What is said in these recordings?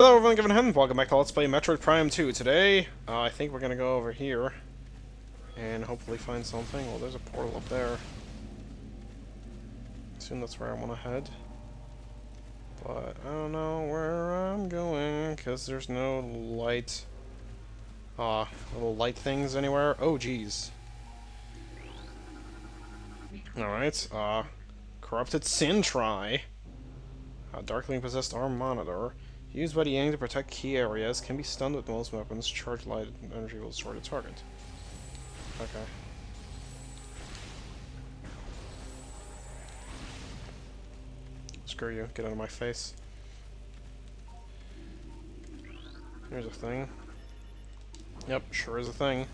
Hello everyone, Given Hen. Welcome back to Let's Play Metroid Prime 2. Today, I think we're gonna go over here and hopefully find something. Well, there's a portal up there. Assume that's where I want to head. But I don't know where I'm going because there's no light, little light things anywhere. Oh, geez. Alright, Corrupted Sintry. Darkly possessed arm monitor. Used by the Yang to protect key areas, can be stunned with most weapons. Charged light energy will destroy the target. Okay. Screw you, get out of my face. Here's a thing. Yep, sure is a thing.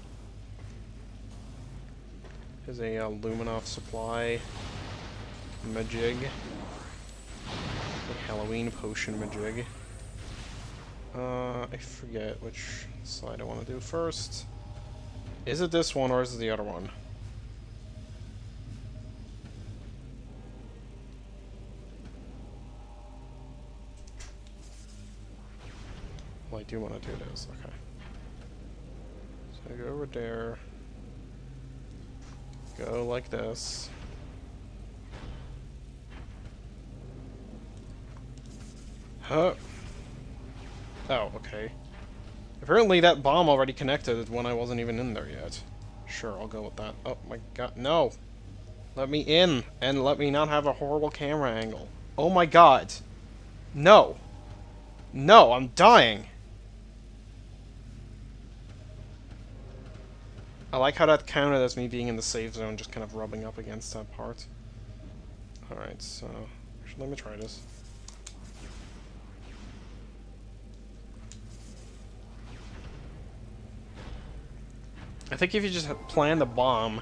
Here's a Luminoff supply majig. A Halloween potion majig. I forget which slide I want to do first. Is it this one or is it the other one? Well, I do want to do this, okay. So I go over there. Go like this. Huh. Oh, okay. Apparently that bomb already connected when I wasn't even in there yet. Sure, I'll go with that. Oh my god, no! Let me in, and let me not have a horrible camera angle. Oh my god! No! No, I'm dying! I like how that counted as me being in the safe zone, just kind of rubbing up against that part. Alright, so... actually, let me try this. I think if you just plan the bomb,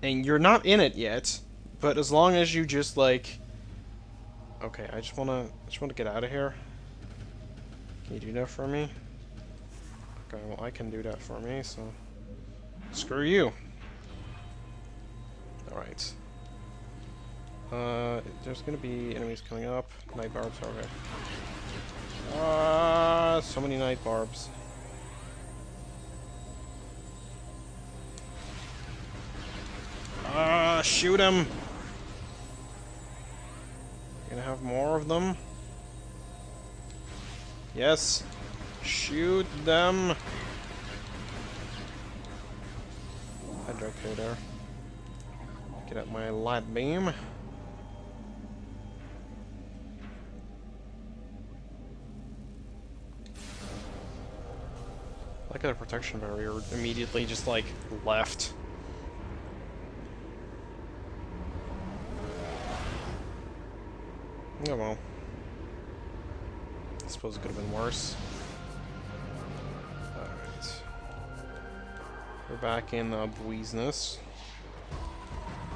and you're not in it yet, but as long as you just like, okay, I just wanna get out of here. Can you do that for me? Okay, well I can do that for me, so screw you. All right. There's gonna be enemies coming up. Night barbs. Okay. So many night barbs. Shoot him! Gonna have more of them? Yes! Shoot them! I'd okay there. Get up my light beam. Like a protection barrier immediately just like left. Oh well. I suppose it could have been worse. Alright. We're back in Business.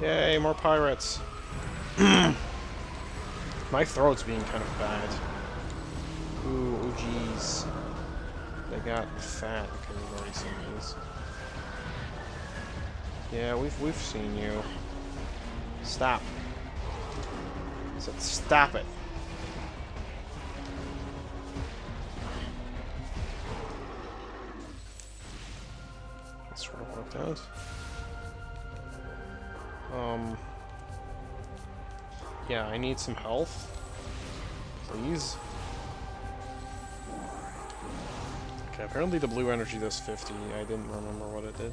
Yay, more pirates! My throat's being kind of bad. Ooh, oh jeez. They got fat. Okay, we've already seen these. Yeah, we've seen you. Stop. I said stop it. That sort of worked out. Yeah, I need some health. Please. Okay, apparently the blue energy does 50. I didn't remember what it did.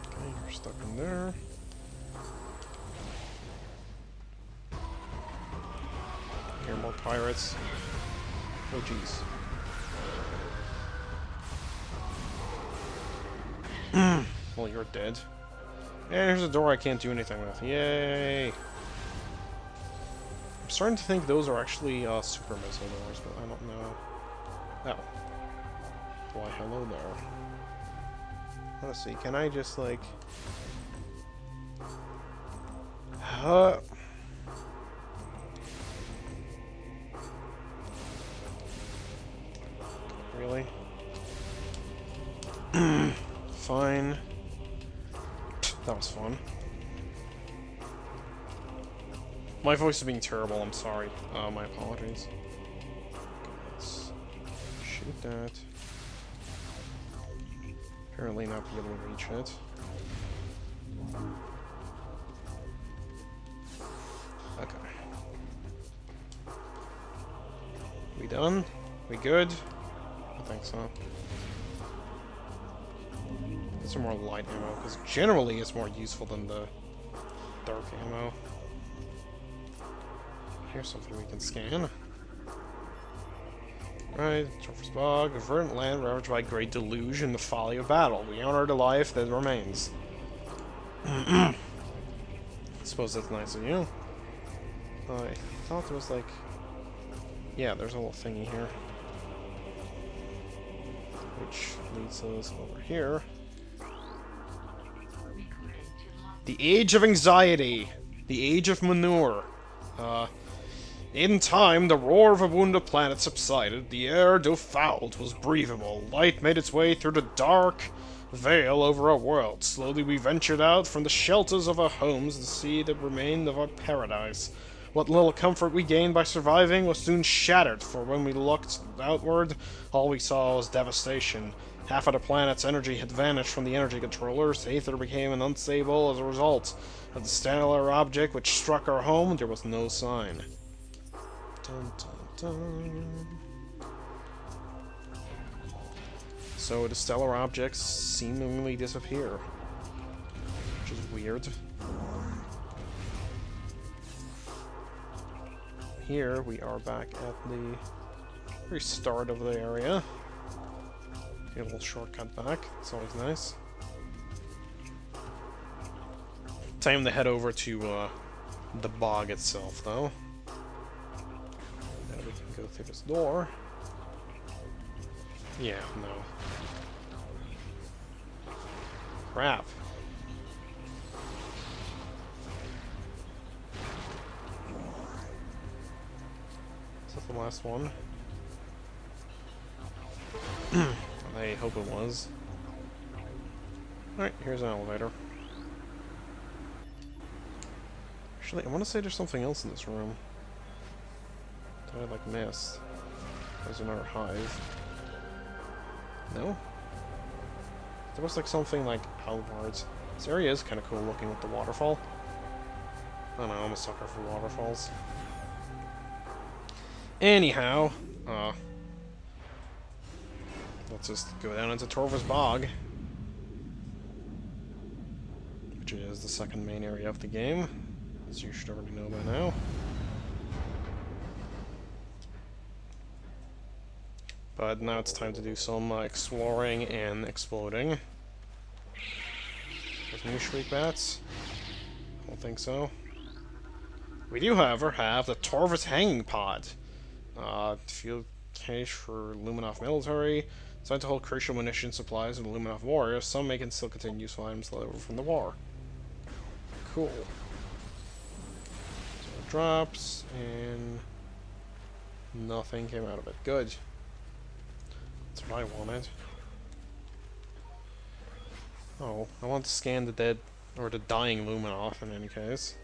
Okay, you're stuck in there. Here, more pirates. Oh, jeez. Well, you're dead. And here's a door I can't do anything with. Yay! I'm starting to think those are actually super missile doors, but I don't know. Oh. Why, hello there. Let's see, can I just, like... Really? Fine. That was fun. My voice is being terrible, I'm sorry. My apologies. Shoot that. Apparently not be able to reach it. Okay. We done? We good? I think so. Get some more light ammo, because generally it's more useful than the dark ammo. Here's something we can scan. Right, Torvus Bog, a verdant land ravaged by great deluge and the folly of battle. We honor the life that remains. I suppose that's nice of you. I thought there was like... Yeah, there's a little thingy here. Which leads us over here. The Age of Anxiety. The Age of Manure. In time, the roar of a wounded planet subsided. The air, though fouled, was breathable. Light made its way through the dark veil over our world. Slowly we ventured out from the shelters of our homes to see the remain of our paradise. What little comfort we gained by surviving was soon shattered, for when we looked outward, all we saw was devastation. Half of the planet's energy had vanished from the energy controllers. Aether became unstable as a result. Of the stellar object which struck our home, there was no sign. Dun, dun, dun. So the stellar objects seemingly disappear, which is weird. Here we are back at the very start of the area. Get a little shortcut back, it's always nice. Time to head over to the bog itself, though. Now we can go through this door. Yeah, no. Crap. Is that the last one? I hope it was. Alright, here's an elevator. Actually, I want to say there's something else in this room that I, like, missed. There's another hive. No? There was, like, something, like, outwards. This area is kind of cool looking with the waterfall. I don't know, I'm a sucker for waterfalls. Anyhow, let's just go down into Torvus Bog, which is the second main area of the game, as you should already know by now. But now it's time to do some exploring and exploding. There's new shriek bats? I don't think so. We do, however, have the Torvus hanging pod. Field cache for Luminov military. Designed to hold crucial munition supplies of the Luminov warriors. Some may still contain useful items left over from the war. Cool. So it drops, and nothing came out of it. Good. That's what I wanted. Oh, I want to scan the dead, or the dying Luminov in any case.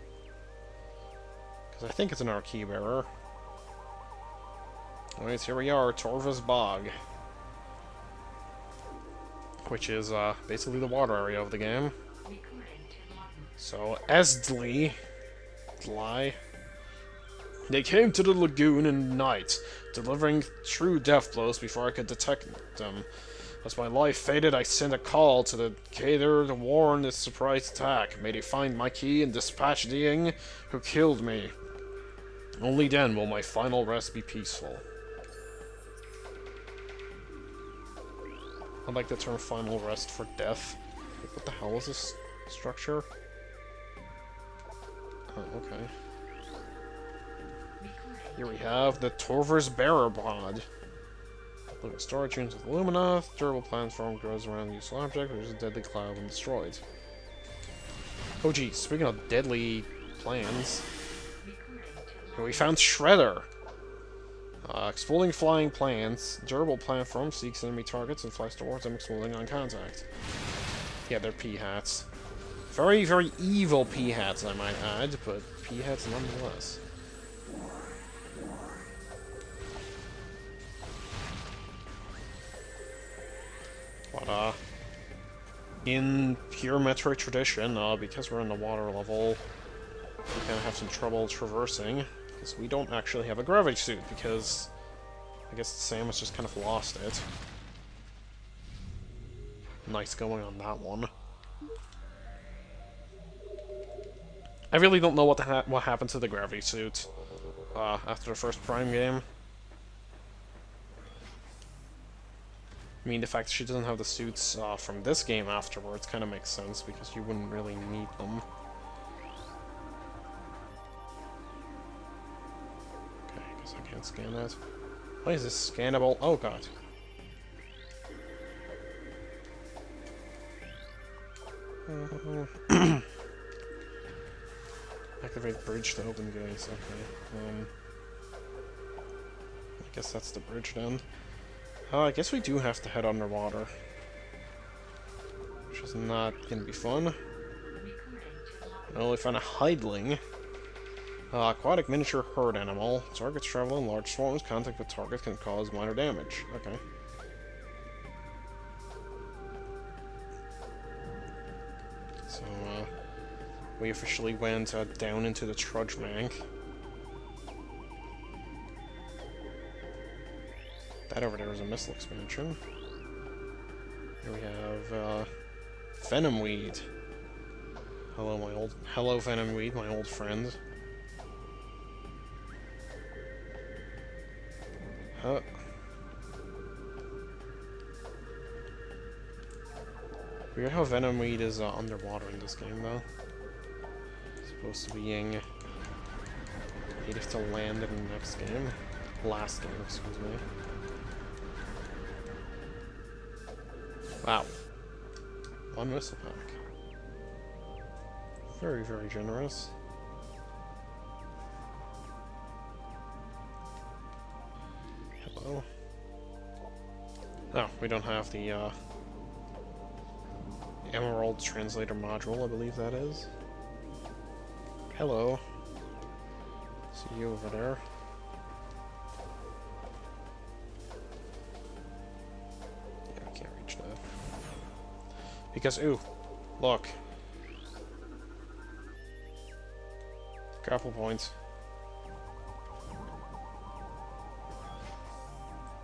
Because I think it's an key bearer. Anyways, here we are, Torvus Bog. Which is, basically the water area of the game. So, Esdli... They came to the lagoon in the night, delivering true death blows before I could detect them. As my life faded, I sent a call to the Cater to warn this surprise attack. May they find my key and dispatch the Ing who killed me. Only then will my final rest be peaceful. I like the term final rest for death. Like, what the hell is this structure? Oh, okay. Here we have the Torvus Bearer Pod. Living storage units with Lumina. Durable platform grows around the useful object, which is a deadly cloud when destroyed. Oh geez, speaking of deadly plans, here we found Shredder. Exploding flying plants. Durable platform seeks enemy targets and flies towards them, exploding on contact. Yeah, they're P-hats. Very, very evil P-hats, I might add, but P-hats nonetheless. In pure Metroid tradition, because we're in the water level, we kind of have some trouble traversing, because we don't actually have a gravity suit, because I guess Samus just kind of lost it. Nice going on that one. I really don't know what happened to the gravity suit after the first Prime game. I mean, the fact that she doesn't have the suits from this game afterwards kind of makes sense, because you wouldn't really need them. Okay, I guess I can't scan that. Why is this scannable? Oh god. Activate bridge to open gates, okay. I guess that's the bridge then. I guess we do have to head underwater. Which is not gonna be fun. Well, we found a hidling. Aquatic miniature herd animal. Targets travel in large swarms. Contact with target can cause minor damage. Okay. So, we officially went down into the Trudge Bank. That over there is a missile expansion. Here we have, Venomweed. Hello Venomweed, my old friend. Huh. Weird how Venomweed is underwater in this game, though. It's supposed to be native to land in the next game. Last game, excuse me. Wow. One missile pack. Very, very generous. Hello. Oh, we don't have the, Emerald Translator module, I believe that is. Hello. See you over there. Yeah, I can't reach that. Because, ooh, look. Grapple points.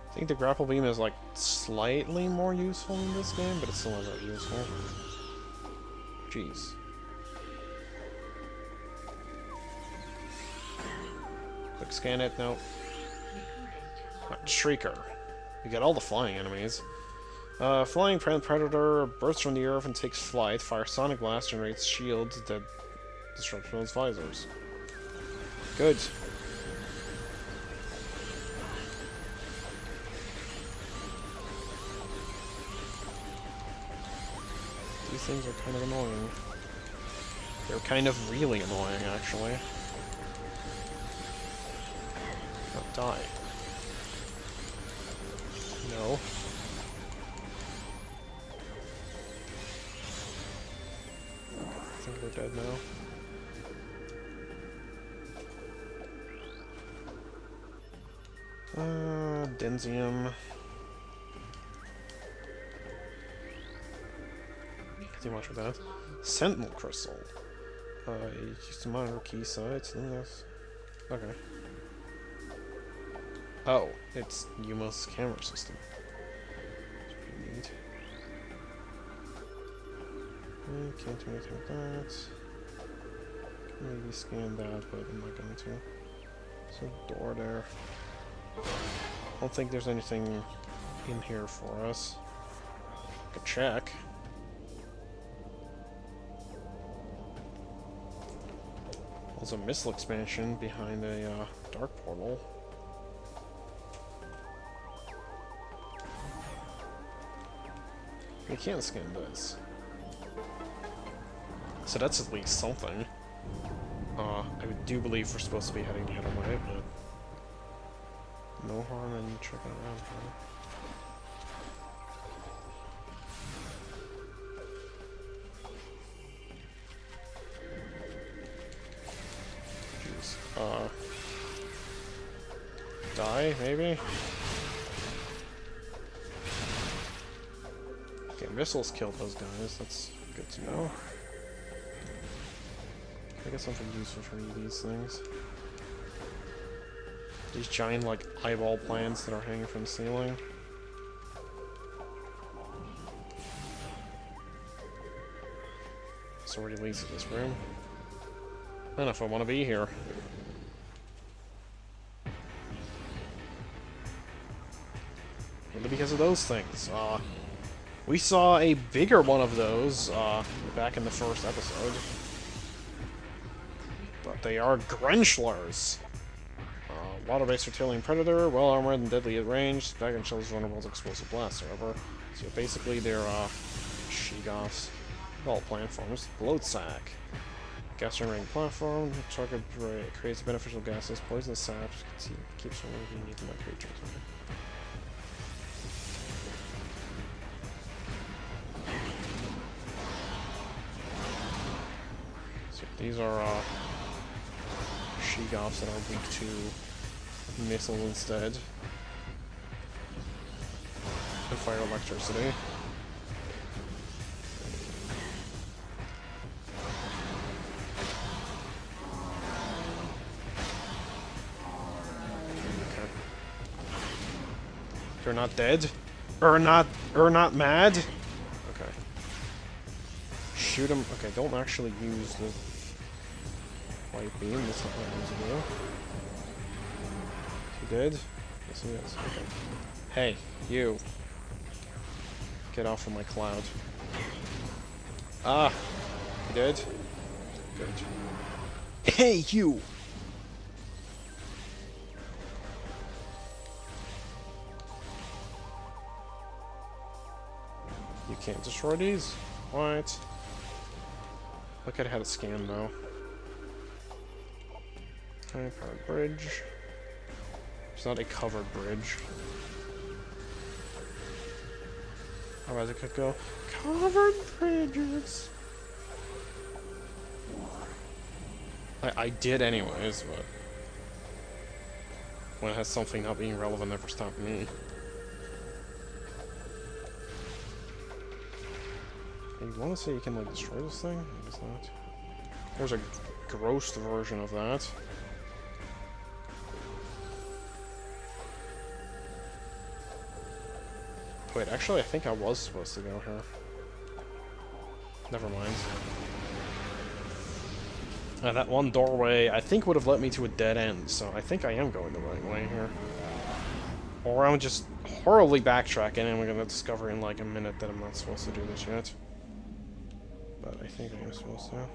I think the grapple beam is, like, slightly more useful in this game, but it's still not that useful. Jeez. Quick scan it, no. Shrieker. You get all the flying enemies. Flying Predator bursts from the earth and takes flight. Fires Sonic Blast, generates shields that disrupt those visors. Good. These things are kind of annoying. They're kind of really annoying, actually. Oh, die. No. I think they're dead now. Denzium. Too much with that. Sentinel Crystal. Used to monitor key sites. Yes. Okay. Oh, it's Yuma's camera system. That's pretty neat. Can't do anything with that. Can maybe scan that, but I'm not going to. There's a door there. I don't think there's anything in here for us. Could check. There's a missile expansion behind a dark portal. We can't scan this. So that's at least something. I do believe we're supposed to be heading the other way, but no harm in checking around for it. Die, maybe? missiles kill those guys. That's good to know. I get something useful for these things. These giant, like, eyeball plants that are hanging from the ceiling. This already leads to this room. I don't know if I want to be here. Maybe because of those things. We saw a bigger one of those back in the first episode. But they are Grenchlers. Water-based reptilian predator, well-armored and deadly at range. Dragon shells vulnerable to explosive blasts, however. So basically they're she-goths. All plant forms. Bloat sac. Gas generating platform. Target creates beneficial gases. Poisonous saps. Keeps from being eaten by creatures. So these are she-goths that are weak to missile instead. And fire electricity. Okay. They're not dead? Or not mad? Okay. Shoot them. Okay, don't actually use the white beam. That's not what I need to do. He did? Yes, he is. Okay. Hey, you. Get off of my cloud. Ah! He did? Good. Hey, you! You can't destroy these? What? Look at how to scan, though. High-powered bridge. It's not a covered bridge. Otherwise it could go, covered bridges! I did anyways, but when it has something not being relevant, never stopped me. You want to say you can, like, destroy this thing? I guess not. There's a gross version of that. Wait, actually, I think I was supposed to go here. Never mind. That one doorway, I think, would have led me to a dead end, so I think I am going the right way here. Or I'm just horribly backtracking, and we're gonna discover in, like, a minute that I'm not supposed to do this yet. But I think I am supposed to.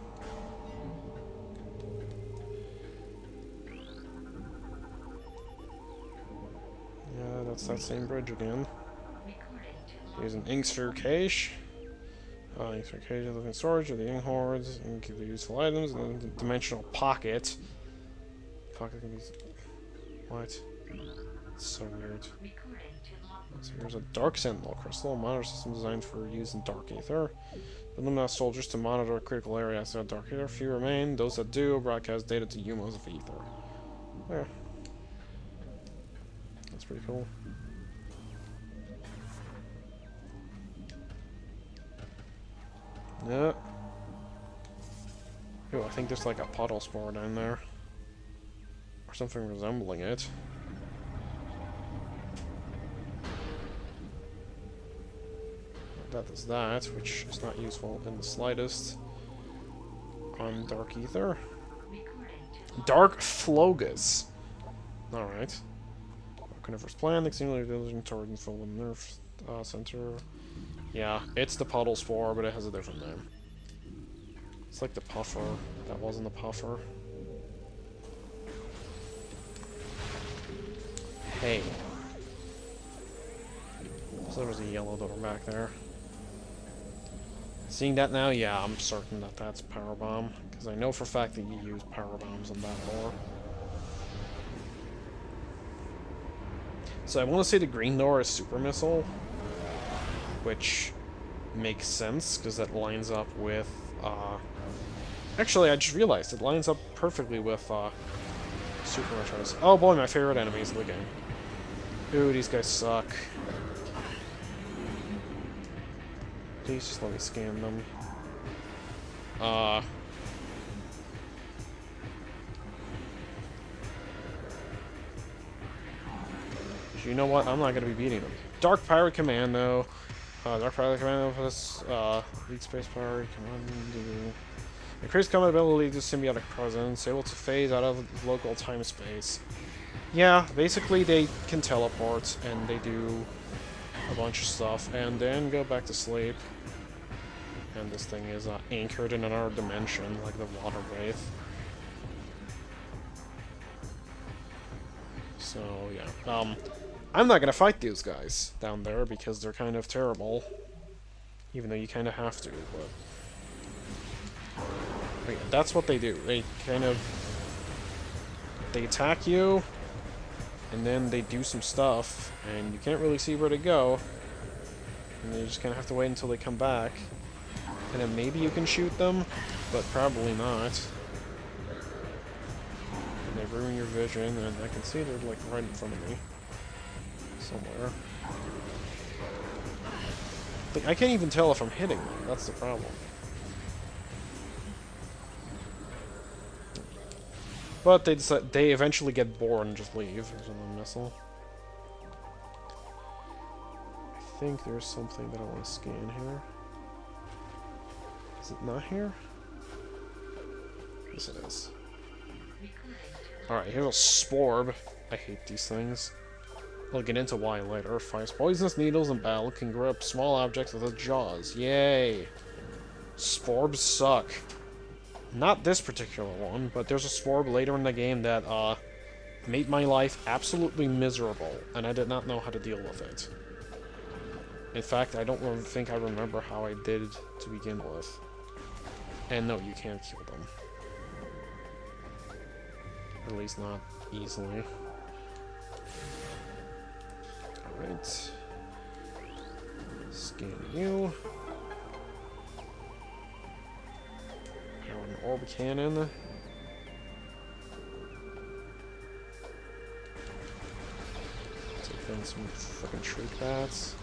Yeah, that's that same bridge again. Here's an ink sphere cache. Ink sphere cache is looking storage of the ink hoards and keep the useful items and a dimensional pocket. Pocket can be. What? It's so weird. So here's a dark sentinel crystal, a monitor system designed for use in dark ether. Illumina soldiers to monitor critical areas of dark ether. Few remain. Those that do broadcast data to humans of ether. There. That's pretty cool. Yeah. Ooh, I think there's like a puddle spore down there. Or something resembling it. That is that, which is not useful in the slightest. On Dark Ether. Dark Flogus. Alright. Carnivorous plant, extremely diligent toward and full of nerve center. Yeah, it's the puddle spore, but it has a different name. It's like the puffer. That wasn't the puffer. Hey. So there was a yellow door back there. Seeing that now, yeah, I'm certain that that's power bomb, because I know for a fact that you use power bombs on that door. So I want to say the green door is super missile, which makes sense because that lines up with. Actually, I just realized it lines up perfectly with Super Metroid. Oh boy, my favorite enemies of the game. Ooh, these guys suck. Please just let me scan them. You know what? I'm not gonna be beating them. Dark Pirate Commando. Dark Pirate Commando for this, Lead Space Pirate Commando. Increased combat ability to symbiotic presence, able to phase out of local time-space. Yeah, basically they can teleport, and they do a bunch of stuff, and then go back to sleep. And this thing is anchored in another dimension, like the Water Wraith. So, yeah. I'm not gonna fight these guys down there, because they're kind of terrible. Even though you kind of have to, but yeah, that's what they do. They kind of... They attack you, and then they do some stuff, and you can't really see where to go. And you just kind of have to wait until they come back. And then maybe you can shoot them, but probably not. And they ruin your vision, and I can see they're like right in front of me. Somewhere. Like, I can't even tell if I'm hitting them, that's the problem. But they eventually get bored and just leave. There's another missile. I think there's something that I want to scan here. Is it not here? Yes, it is. Alright, here's a Sporb. I hate these things. I'll get into why later. Fires poisonous needles in battle, can grip small objects with its jaws. Yay! Sporbs suck. Not this particular one, but there's a Sporb later in the game that made my life absolutely miserable, and I did not know how to deal with it. In fact, I don't think I remember how I did to begin with. And no, you can't kill them. At least not easily. Alright. Scan you. Power an orb cannon. Take down some fucking shriek bats.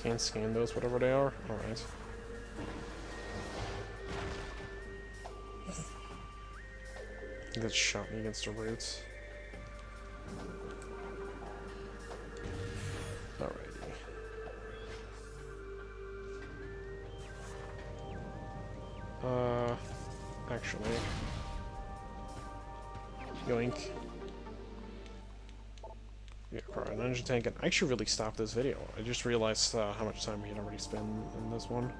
Can't scan those, whatever they are? Alright. That shot me against the roots. Alrighty. Actually. Yoink. Yeah, alright, energy tank. I should really stop this video. I just realized how much time we had already spent in this one.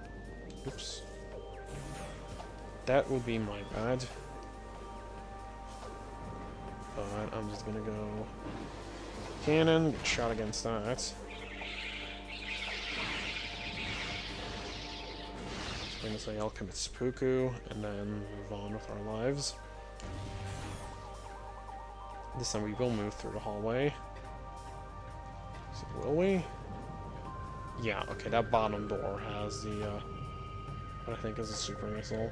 Oops. That would be my bad. But I'm just gonna go cannon, get shot against that. Just gonna say I'll commit seppuku and then move on with our lives. This time we will move through the hallway. So will we? Yeah, okay, that bottom door has the what I think is a super missile.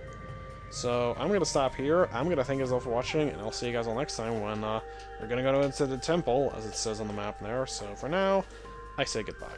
So, I'm gonna stop here. I'm gonna thank you all for watching, and I'll see you guys all next time when we're gonna go into the temple, as it says on the map there. So, for now, I say goodbye.